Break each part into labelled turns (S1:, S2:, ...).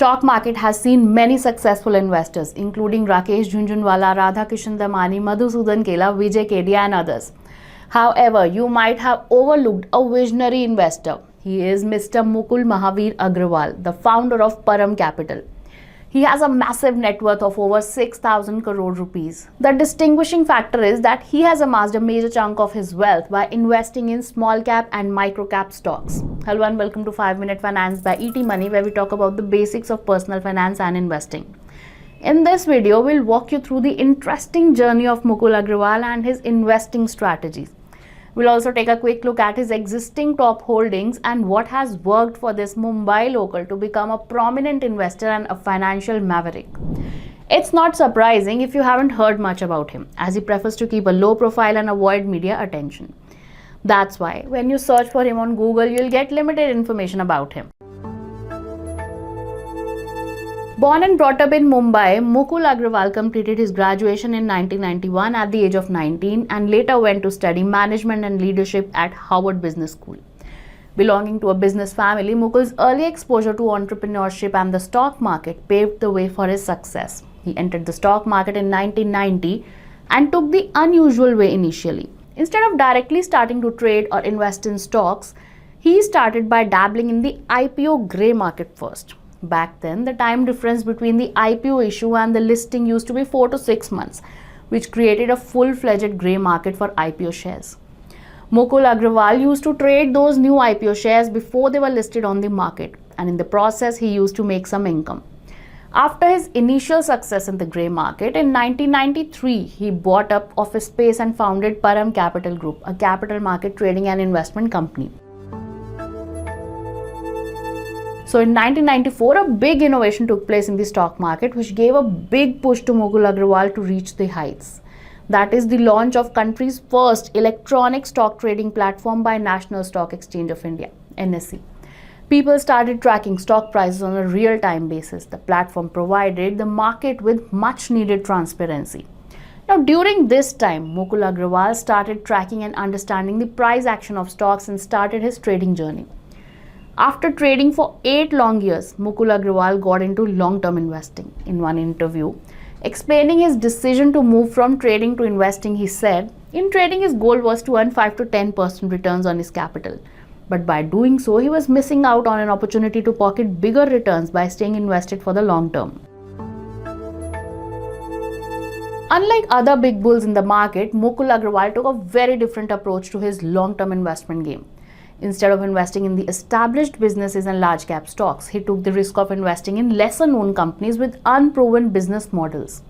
S1: stock market has seen many successful investors, including Rakesh Jhunjhunwala, Radhakishan Damani, Madhusudan Kela, Vijay Kedia, and others. However, you might have overlooked a visionary investor. He is Mr. Mukul Mahavir Agrawal, the founder of Param Capital. He has a massive net worth of over 6,000 crore rupees. The distinguishing factor is that he has amassed a major chunk of his wealth by investing in small cap and micro cap stocks. Hello and welcome to 5 Minute Finance by ET Money, where we talk about the basics of personal finance and investing. In this video, we'll walk you through the interesting journey of Mukul Agrawal and his investing strategies. We'll also take a quick look at his existing top holdings and what has worked for this Mumbai local to become a prominent investor and a financial maverick. It's not surprising if you haven't heard much about him, as he prefers to keep a low profile and avoid media attention. That's why when you search for him on Google, you'll get limited information about him. Born and brought up in Mumbai, Mukul Agrawal completed his graduation in 1991 at the age of 19 and later went to study management and leadership at Harvard Business School. Belonging to a business family, Mukul's early exposure to entrepreneurship and the stock market paved the way for his success. He entered the stock market in 1990 and took the unusual way initially. Instead of directly starting to trade or invest in stocks, he started by dabbling in the IPO grey market first. Back then, the time difference between the IPO issue and the listing used to be 4 to 6 months, which created a full-fledged grey market for IPO shares. Mukul Agrawal used to trade those new IPO shares before they were listed on the market, and in the process, he used to make some income. After his initial success in the grey market, in 1993, he bought up office space and founded Param Capital Group, a capital market trading and investment company. So in 1994, a big innovation took place in the stock market, which gave a big push to Mukul Agrawal to reach the heights. That is the launch of country's first electronic stock trading platform by National Stock Exchange of India, NSE. People started tracking stock prices on a real-time basis. The platform provided the market with much-needed transparency. Now, during this time, Mukul Agrawal started tracking and understanding the price action of stocks and started his trading journey. After trading for 8 long years, Mukul Agrawal got into long-term investing. In one interview, explaining his decision to move from trading to investing, he said, in trading his goal was to earn 5 to 10% returns on his capital. But by doing so, he was missing out on an opportunity to pocket bigger returns by staying invested for the long term. Unlike other big bulls in the market, Mukul Agrawal took a very different approach to his long-term investment game. Instead of investing in the established businesses and large cap stocks, he took the risk of investing in lesser known companies with unproven business models.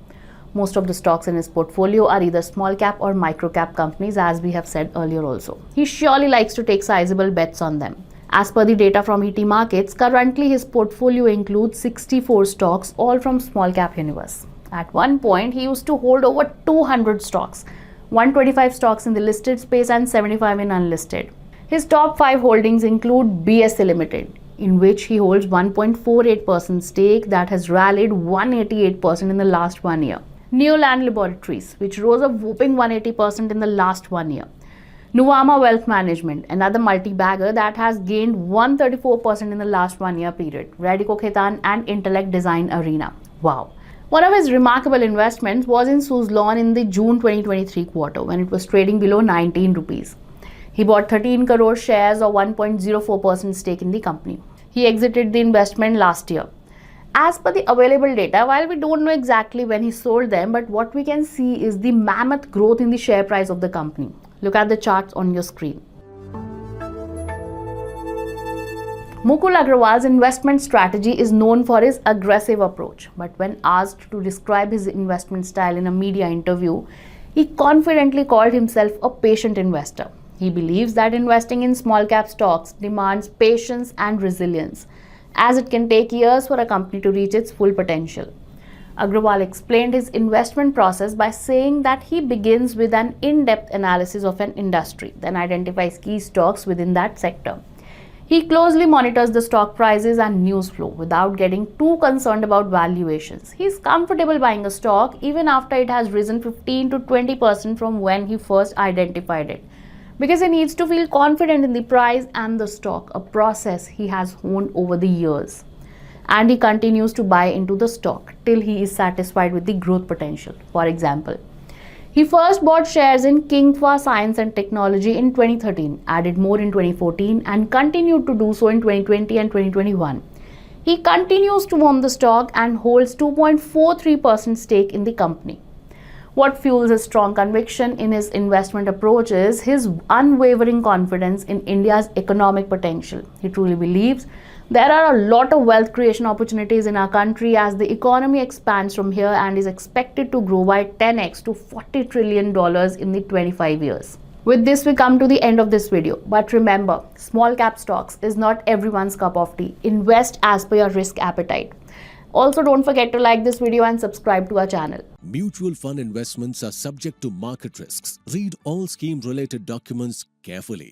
S1: Most of the stocks in his portfolio are either small cap or micro cap companies, as we have said earlier also. He surely likes to take sizable bets on them. As per the data from ET Markets, currently his portfolio includes 64 stocks, all from small cap universe. At one point, he used to hold over 200 stocks, 125 stocks in the listed space and 75 in unlisted. His top 5 holdings include BSE Limited, in which he holds 1.48% stake that has rallied 188% in the last 1 year. Neoland Laboratories, which rose a whopping 180% in the last 1 year. Nuvama Wealth Management, another multi-bagger that has gained 134% in the last 1 year period. Radico Khaitan and Intellect Design Arena. Wow. One of his remarkable investments was in Suzlon in the June 2023 quarter when it was trading below 19 rupees. He bought 13 crore shares or 1.04% stake in the company. He exited the investment last year. As per the available data, while we don't know exactly when he sold them, but what we can see is the mammoth growth in the share price of the company. Look at the charts on your screen. Mukul Agrawal's investment strategy is known for his aggressive approach, but when asked to describe his investment style in a media interview, he confidently called himself a patient investor. He believes that investing in small cap stocks demands patience and resilience, as it can take years for a company to reach its full potential. Agrawal explained his investment process by saying that he begins with an in-depth analysis of an industry, then identifies key stocks within that sector. He closely monitors the stock prices and news flow without getting too concerned about valuations. He is comfortable buying a stock even after it has risen 15 to 20% from when he first identified it, because he needs to feel confident in the price and the stock, a process he has honed over the years. and he continues to buy into the stock till he is satisfied with the growth potential. For example, he first bought shares in Kingfa Science and Technology in 2013, added more in 2014, and continued to do so in 2020 and 2021. He continues to own the stock and holds 2.43% stake in the company. What fuels his strong conviction in his investment approach is his unwavering confidence in India's economic potential. He truly believes there are a lot of wealth creation opportunities in our country as the economy expands from here and is expected to grow by 10x to $40 trillion in the 25 years. With this, we come to the end of this video. But remember, small cap stocks is not everyone's cup of tea. Invest as per your risk appetite. Also, don't forget to like this video and subscribe to our channel.
S2: Mutual fund investments are subject to market risks. Read all scheme-related documents carefully.